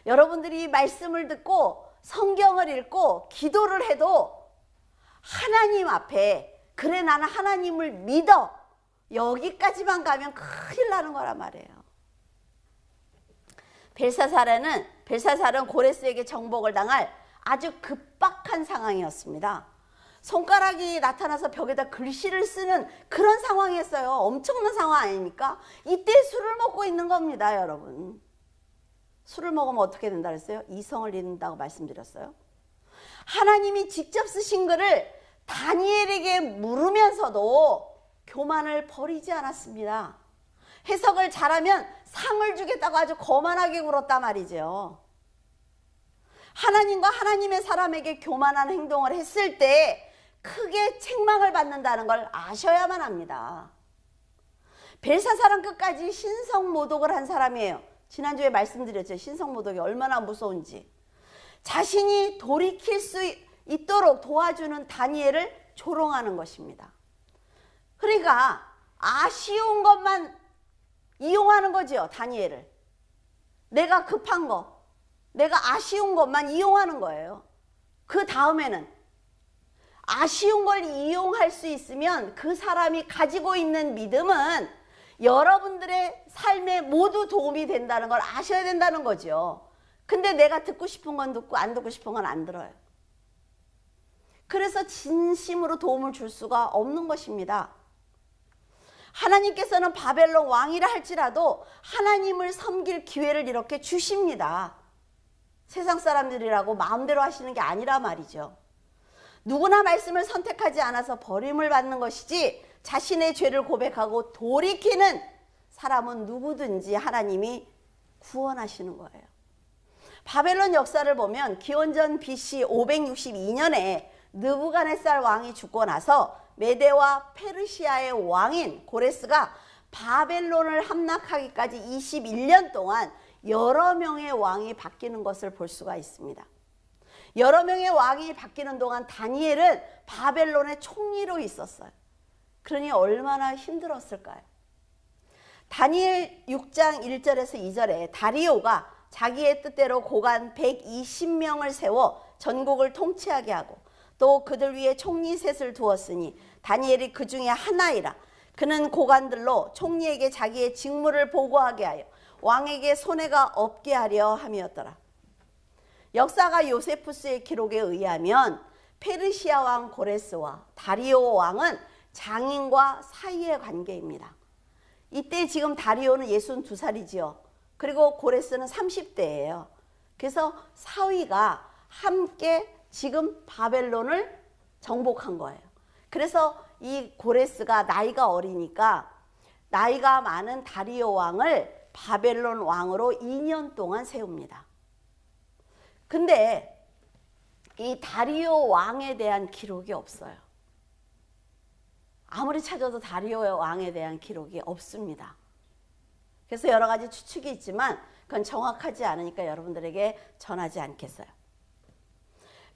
여러분들이 말씀을 듣고 성경을 읽고 기도를 해도 하나님 앞에 그래 나는 하나님을 믿어 여기까지만 가면 큰일 나는 거란 말이에요. 벨사살은 고레스에게 정복을 당할 아주 급박한 상황이었습니다. 손가락이 나타나서 벽에다 글씨를 쓰는 그런 상황이었어요. 엄청난 상황 아닙니까? 이때 술을 먹고 있는 겁니다, 여러분. 술을 먹으면 어떻게 된다 그랬어요? 이성을 잃는다고 말씀드렸어요. 하나님이 직접 쓰신 글을 다니엘에게 물으면서도 교만을 버리지 않았습니다. 해석을 잘하면 상을 주겠다고 아주 거만하게 굴었단 말이죠. 하나님과 하나님의 사람에게 교만한 행동을 했을 때 크게 책망을 받는다는 걸 아셔야만 합니다. 벨사살은 끝까지 신성모독을 한 사람이에요. 지난주에 말씀드렸죠. 신성모독이 얼마나 무서운지. 자신이 돌이킬 수 있도록 도와주는 다니엘을 조롱하는 것입니다. 그러니까 아쉬운 것만 이용하는 거죠, 다니엘을. 내가 급한 거, 내가 아쉬운 것만 이용하는 거예요. 그 다음에는 아쉬운 걸 이용할 수 있으면 그 사람이 가지고 있는 믿음은 여러분들의 삶에 모두 도움이 된다는 걸 아셔야 된다는 거죠. 근데 내가 듣고 싶은 건 듣고 안 듣고 싶은 건 안 들어요. 그래서 진심으로 도움을 줄 수가 없는 것입니다. 하나님께서는 바벨론 왕이라 할지라도 하나님을 섬길 기회를 이렇게 주십니다. 세상 사람들이라고 마음대로 하시는 게 아니라 말이죠. 누구나 말씀을 선택하지 않아서 버림을 받는 것이지 자신의 죄를 고백하고 돌이키는 사람은 누구든지 하나님이 구원하시는 거예요. 바벨론 역사를 보면 기원전 BC 562년에 느부갓네살 왕이 죽고 나서 메대와 페르시아의 왕인 고레스가 바벨론을 함락하기까지 21년 동안 여러 명의 왕이 바뀌는 것을 볼 수가 있습니다. 여러 명의 왕이 바뀌는 동안 다니엘은 바벨론의 총리로 있었어요. 그러니 얼마나 힘들었을까요? 다니엘 6장 1절에서 2절에 다리오가 자기의 뜻대로 고관 120명을 세워 전국을 통치하게 하고 또 그들 위에 총리 셋을 두었으니 다니엘이 그 중에 하나이라. 그는 고관들로 총리에게 자기의 직무를 보고하게 하여 왕에게 손해가 없게 하려 함이었더라. 역사가 요세푸스의 기록에 의하면 페르시아 왕 고레스와 다리오 왕은 장인과 사이의 관계입니다. 이때 지금 다리오는 62살이지요. 그리고 고레스는 30대예요. 그래서 사위가 함께 지금 바벨론을 정복한 거예요. 그래서 이 고레스가 나이가 어리니까 나이가 많은 다리오 왕을 바벨론 왕으로 2년 동안 세웁니다. 근데 이 다리오 왕에 대한 기록이 없어요. 아무리 찾아도 다리오 왕에 대한 기록이 없습니다. 그래서 여러 가지 추측이 있지만 그건 정확하지 않으니까 여러분들에게 전하지 않겠어요.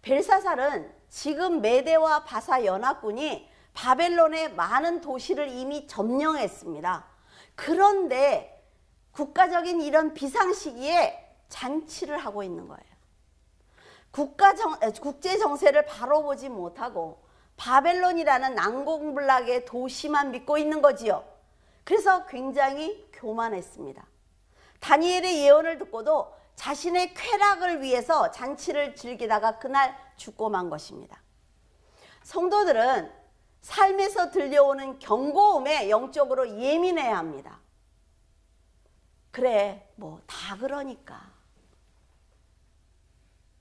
벨사살은 지금 메대와 바사 연합군이 바벨론의 많은 도시를 이미 점령했습니다. 그런데 국가적인 이런 비상시기에 잔치를 하고 있는 거예요. 국제 정세를 바로 보지 못하고 바벨론이라는 난공불락의 도시만 믿고 있는 거지요. 그래서 굉장히 교만했습니다. 다니엘의 예언을 듣고도 자신의 쾌락을 위해서 잔치를 즐기다가 그날 죽고 만 것입니다. 성도들은 삶에서 들려오는 경고음에 영적으로 예민해야 합니다. 그래, 뭐 다 그러니까.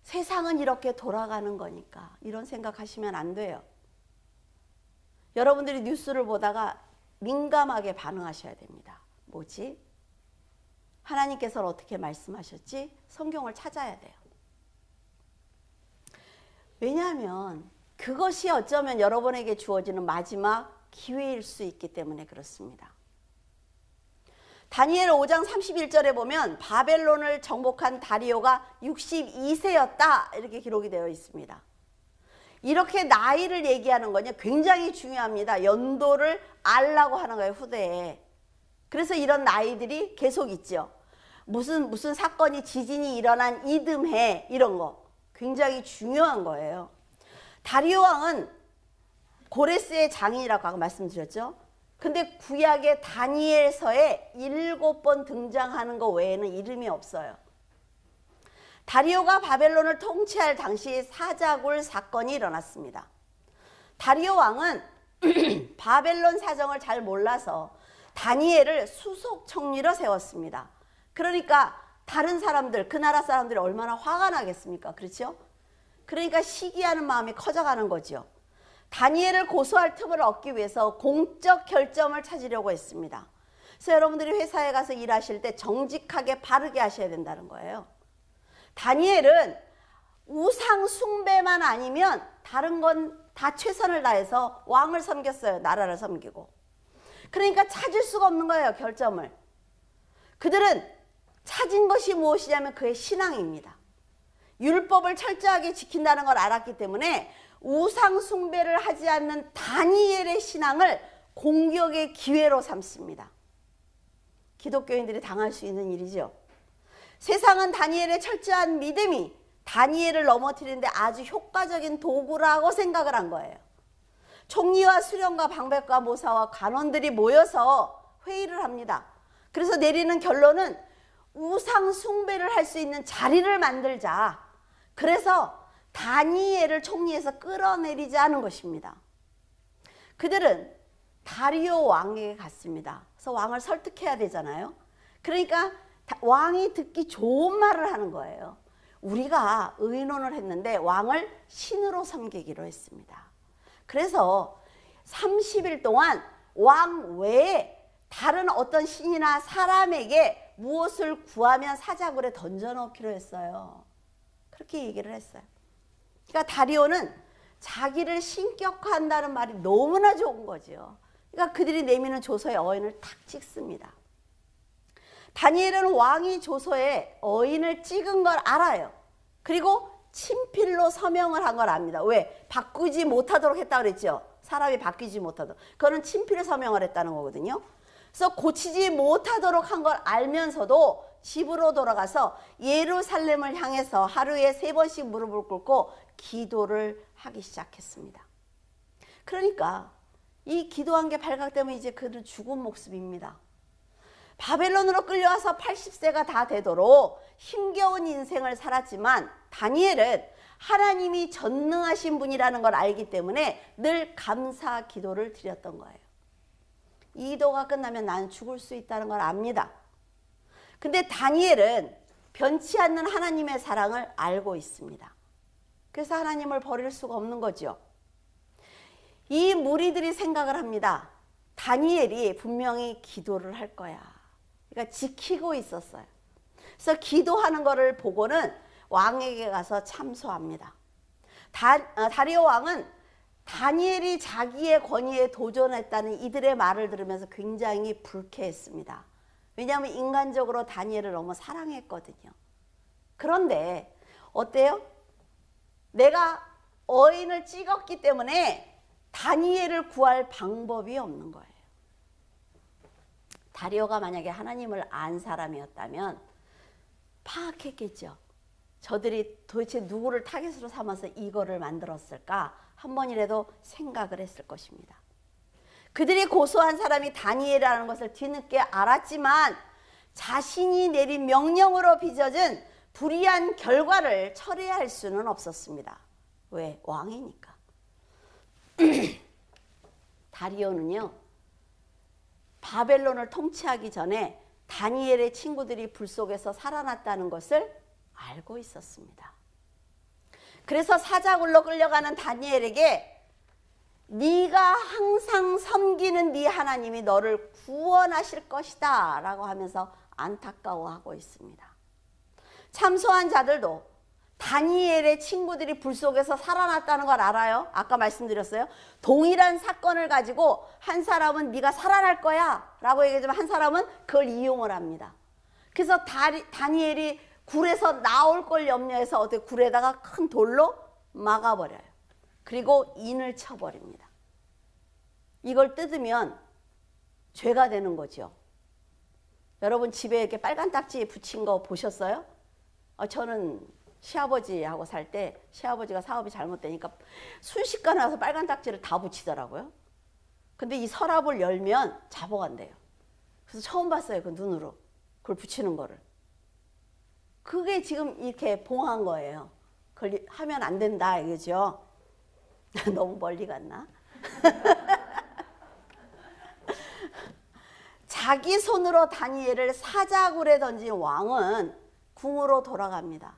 세상은 이렇게 돌아가는 거니까. 이런 생각하시면 안 돼요. 여러분들이 뉴스를 보다가 민감하게 반응하셔야 됩니다. 뭐지? 하나님께서는 어떻게 말씀하셨지? 성경을 찾아야 돼요. 왜냐하면 그것이 어쩌면 여러분에게 주어지는 마지막 기회일 수 있기 때문에 그렇습니다. 다니엘 5장 31절에 보면 바벨론을 정복한 다리오가 62세였다 이렇게 기록이 되어 있습니다. 이렇게 나이를 얘기하는 거냐 굉장히 중요합니다. 연도를 알라고 하는 거예요, 후대에. 그래서 이런 나이들이 계속 있죠. 무슨 사건이 지진이 일어난 이듬해 이런 거 굉장히 중요한 거예요. 다리오 왕은 고레스의 장인이라고 아까 말씀드렸죠. 근데 구약의 다니엘서에 7번 등장하는 거 외에는 이름이 없어요. 다리오가 바벨론을 통치할 당시 사자굴 사건이 일어났습니다. 다리오 왕은 바벨론 사정을 잘 몰라서 다니엘을 수석 총리로 세웠습니다. 그러니까 다른 사람들, 그 나라 사람들이 얼마나 화가 나겠습니까? 그렇죠? 그러니까 시기하는 마음이 커져가는 거죠. 다니엘을 고소할 틈을 얻기 위해서 공적 결점을 찾으려고 했습니다. 그래서 여러분들이 회사에 가서 일하실 때 정직하게 바르게 하셔야 된다는 거예요. 다니엘은 우상 숭배만 아니면 다른 건 다 최선을 다해서 왕을 섬겼어요. 나라를 섬기고. 그러니까 찾을 수가 없는 거예요, 결점을. 그들은 찾은 것이 무엇이냐면 그의 신앙입니다. 율법을 철저하게 지킨다는 걸 알았기 때문에 우상 숭배를 하지 않는 다니엘의 신앙을 공격의 기회로 삼습니다. 기독교인들이 당할 수 있는 일이죠. 세상은 다니엘의 철저한 믿음이 다니엘을 넘어뜨리는데 아주 효과적인 도구라고 생각을 한 거예요. 총리와 수령과 방백과 모사와 관원들이 모여서 회의를 합니다. 그래서 내리는 결론은 우상 숭배를 할 수 있는 자리를 만들자. 그래서 다니엘을 총리에서 끌어내리자는 것입니다. 그들은 다리오 왕에게 갔습니다. 그래서 왕을 설득해야 되잖아요. 그러니까 왕이 듣기 좋은 말을 하는 거예요. 우리가 의논을 했는데 왕을 신으로 섬기기로 했습니다. 그래서 30일 동안 왕 외에 다른 어떤 신이나 사람에게 무엇을 구하면 사자굴에 던져넣기로 했어요. 그렇게 얘기를 했어요. 그러니까 다리오는 자기를 신격화한다는 말이 너무나 좋은 거죠. 그러니까 그들이 내미는 조서에 어인을 탁 찍습니다. 다니엘은 왕이 조서에 어인을 찍은 걸 알아요. 그리고 친필로 서명을 한 걸 압니다. 왜? 바꾸지 못하도록 했다고 그랬죠. 사람이 바뀌지 못하도록. 그거는 친필로 서명을 했다는 거거든요. 그래서 고치지 못하도록 한 걸 알면서도 집으로 돌아가서 예루살렘을 향해서 하루에 3번씩 무릎을 꿇고 기도를 하기 시작했습니다. 그러니까 이 기도한 게 발각되면 이제 그는 죽은 모습입니다. 바벨론으로 끌려와서 80세가 다 되도록 힘겨운 인생을 살았지만 다니엘은 하나님이 전능하신 분이라는 걸 알기 때문에 늘 감사 기도를 드렸던 거예요. 이 기도가 끝나면 나는 죽을 수 있다는 걸 압니다. 근데 다니엘은 변치 않는 하나님의 사랑을 알고 있습니다. 그래서 하나님을 버릴 수가 없는 거죠. 이 무리들이 생각을 합니다. 다니엘이 분명히 기도를 할 거야. 그러니까 지키고 있었어요. 그래서 기도하는 것을 보고는 왕에게 가서 참소합니다. 다리오 왕은 다니엘이 자기의 권위에 도전했다는 이들의 말을 들으면서 굉장히 불쾌했습니다. 왜냐하면 인간적으로 다니엘을 너무 사랑했거든요. 그런데 어때요? 내가 어인을 찍었기 때문에 다니엘을 구할 방법이 없는 거예요. 다리오가 만약에 하나님을 안 사람이었다면 파악했겠죠. 저들이 도대체 누구를 타겟으로 삼아서 이거를 만들었을까? 한 번이라도 생각을 했을 것입니다. 그들이 고소한 사람이 다니엘이라는 것을 뒤늦게 알았지만 자신이 내린 명령으로 빚어진 불의한 결과를 처리할 수는 없었습니다. 왜? 왕이니까. 다리오는요, 바벨론을 통치하기 전에 다니엘의 친구들이 불 속에서 살아났다는 것을 알고 있었습니다. 그래서 사자굴로 끌려가는 다니엘에게 네가 항상 섬기는 네 하나님이 너를 구원하실 것이다 라고 하면서 안타까워하고 있습니다. 참소한 자들도 다니엘의 친구들이 불 속에서 살아났다는 걸 알아요. 아까 말씀드렸어요. 동일한 사건을 가지고 한 사람은 네가 살아날 거야 라고 얘기하지만 한 사람은 그걸 이용을 합니다. 그래서 다니엘이 굴에서 나올 걸 염려해서 어떻게 굴에다가 큰 돌로 막아버려요. 그리고 인을 쳐버립니다. 이걸 뜯으면 죄가 되는 거죠. 여러분 집에 이렇게 빨간 딱지 붙인 거 보셨어요? 저는 시아버지하고 살 때 시아버지가 사업이 잘못되니까 순식간에 와서 빨간 딱지를 다 붙이더라고요. 근데 이 서랍을 열면 잡아간대요. 그래서 처음 봤어요. 그 눈으로 그걸 붙이는 거를. 그게 지금 이렇게 봉한 거예요. 그걸 하면 안 된다 이거죠. 너무 멀리 갔나? 자기 손으로 다니엘을 사자굴에 던진 왕은 궁으로 돌아갑니다.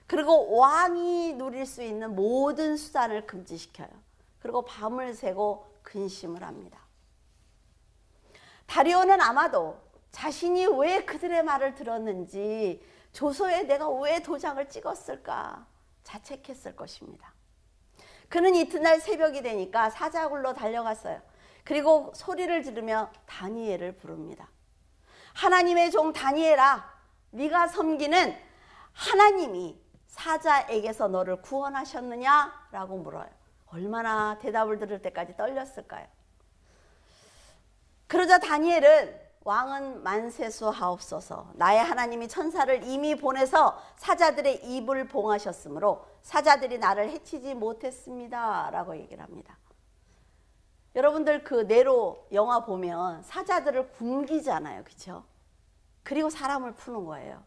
그리고 왕이 누릴 수 있는 모든 수단을 금지시켜요. 그리고 밤을 새고 근심을 합니다. 다리오는 아마도 자신이 왜 그들의 말을 들었는지, 조서에 내가 왜 도장을 찍었을까 자책했을 것입니다. 그는 이튿날 새벽이 되니까 사자굴로 달려갔어요. 그리고 소리를 지르며 다니엘을 부릅니다. 하나님의 종 다니엘아, 네가 섬기는 하나님이 사자에게서 너를 구원하셨느냐? 라고 물어요. 얼마나 대답을 들을 때까지 떨렸을까요? 그러자 다니엘은 왕은 만세수하옵소서, 나의 하나님이 천사를 이미 보내서 사자들의 입을 봉하셨으므로 사자들이 나를 해치지 못했습니다 라고 얘기를 합니다. 여러분들 그 네로 영화 보면 사자들을 굶기잖아요. 그렇죠? 그리고 사람을 푸는 거예요.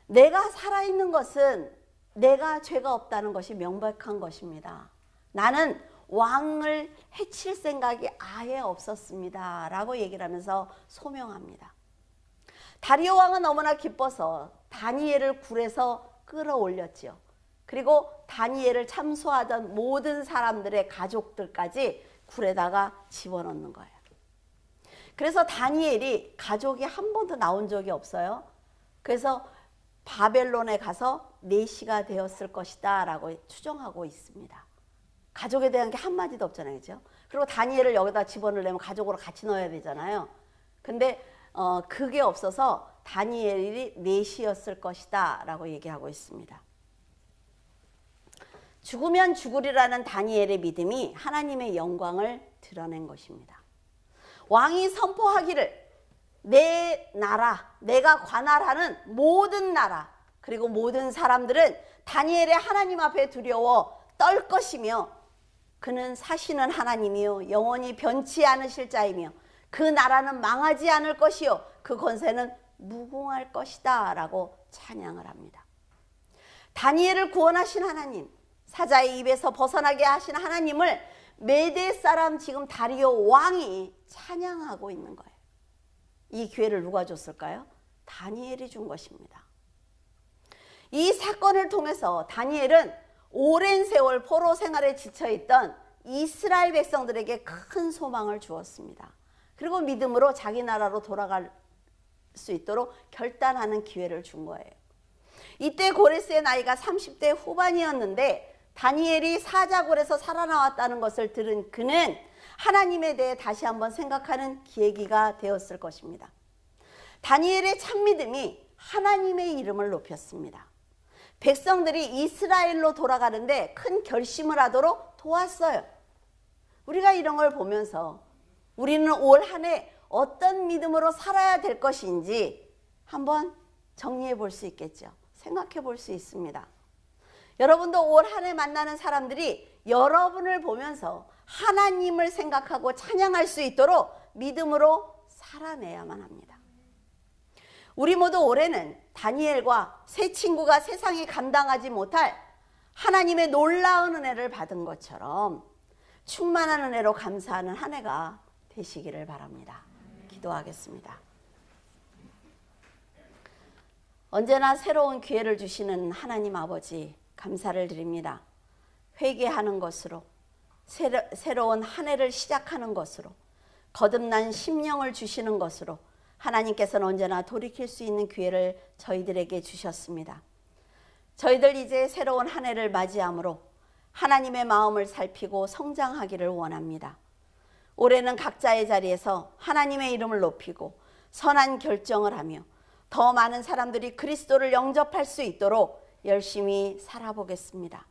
내가 살아있는 것은 내가 죄가 없다는 것이 명백한 것입니다. 나는 왕을 해칠 생각이 아예 없었습니다 라고 얘기를 하면서 소명합니다. 다리오 왕은 너무나 기뻐서 다니엘을 굴에서 끌어올렸죠. 그리고 다니엘을 참소하던 모든 사람들의 가족들까지 굴에다가 집어넣는 거예요. 그래서 다니엘이 가족이 한 번도 나온 적이 없어요. 그래서 바벨론에 가서 4시가 되었을 것이다 라고 추정하고 있습니다. 가족에 대한 게 한마디도 없잖아요. 그죠? 그리고 다니엘을 여기다 집어넣으려면 가족으로 같이 넣어야 되잖아요. 근데 그게 없어서 다니엘이 4시였을 것이다 라고 얘기하고 있습니다. 죽으면 죽으리라는 다니엘의 믿음이 하나님의 영광을 드러낸 것입니다. 왕이 선포하기를 내 나라, 내가 관할하는 모든 나라, 그리고 모든 사람들은 다니엘의 하나님 앞에 두려워 떨 것이며 그는 사시는 하나님이요 영원히 변치 않으실 자이며 그 나라는 망하지 않을 것이요 그 권세는 무궁할 것이다 라고 찬양을 합니다. 다니엘을 구원하신 하나님, 사자의 입에서 벗어나게 하신 하나님을 메대 사람 지금 다리오 왕이 찬양하고 있는 거예요. 이 기회를 누가 줬을까요? 다니엘이 준 것입니다. 이 사건을 통해서 다니엘은 오랜 세월 포로 생활에 지쳐있던 이스라엘 백성들에게 큰 소망을 주었습니다. 그리고 믿음으로 자기 나라로 돌아갈 수 있도록 결단하는 기회를 준 거예요. 이때 고레스의 나이가 30대 후반이었는데 다니엘이 사자굴에서 살아나왔다는 것을 들은 그는 하나님에 대해 다시 한번 생각하는 계기가 되었을 것입니다. 다니엘의 참믿음이 하나님의 이름을 높였습니다. 백성들이 이스라엘로 돌아가는데 큰 결심을 하도록 도왔어요. 우리가 이런 걸 보면서 우리는 올 한 해 어떤 믿음으로 살아야 될 것인지 한번 정리해 볼 수 있겠죠. 생각해 볼 수 있습니다. 여러분도 올 한 해 만나는 사람들이 여러분을 보면서 하나님을 생각하고 찬양할 수 있도록 믿음으로 살아내야만 합니다. 우리 모두 올해는 다니엘과 세 친구가 세상이 감당하지 못할 하나님의 놀라운 은혜를 받은 것처럼 충만한 은혜로 감사하는 한 해가 되시기를 바랍니다. 기도하겠습니다. 언제나 새로운 기회를 주시는 하나님 아버지 감사를 드립니다. 회개하는 것으로 새로운 한 해를 시작하는 것으로 거듭난 심령을 주시는 것으로 하나님께서는 언제나 돌이킬 수 있는 기회를 저희들에게 주셨습니다. 저희들 이제 새로운 한 해를 맞이함으로 하나님의 마음을 살피고 성장하기를 원합니다. 올해는 각자의 자리에서 하나님의 이름을 높이고 선한 결정을 하며 더 많은 사람들이 그리스도를 영접할 수 있도록 열심히 살아보겠습니다.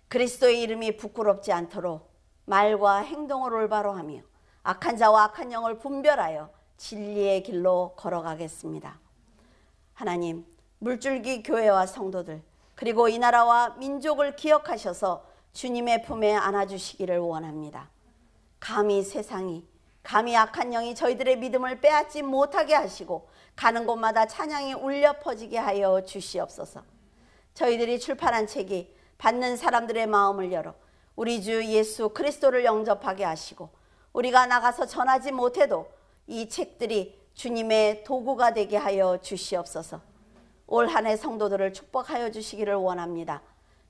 그리스도의 이름이 부끄럽지 않도록 말과 행동을 올바로 하며 악한 자와 악한 영을 분별하여 진리의 길로 걸어가겠습니다. 하나님, 물줄기 교회와 성도들 그리고 이 나라와 민족을 기억하셔서 주님의 품에 안아주시기를 원합니다. 감히 세상이, 감히 악한 영이 저희들의 믿음을 빼앗지 못하게 하시고 가는 곳마다 찬양이 울려 퍼지게 하여 주시옵소서. 저희들이 출판한 책이 받는 사람들의 마음을 열어 우리 주 예수 그리스도를 영접하게 하시고 우리가 나가서 전하지 못해도 이 책들이 주님의 도구가 되게 하여 주시옵소서. 올 한 해 성도들을 축복하여 주시기를 원합니다.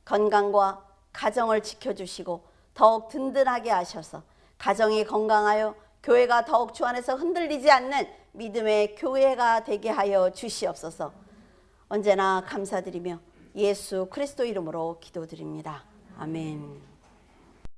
건강과 가정을 지켜주시고 더욱 든든하게 하셔서 가정이 건강하여 교회가 더욱 주 안에서 흔들리지 않는 믿음의 교회가 되게 하여 주시옵소서. 언제나 감사드리며 예수 그리스도 이름으로 기도드립니다. 아멘.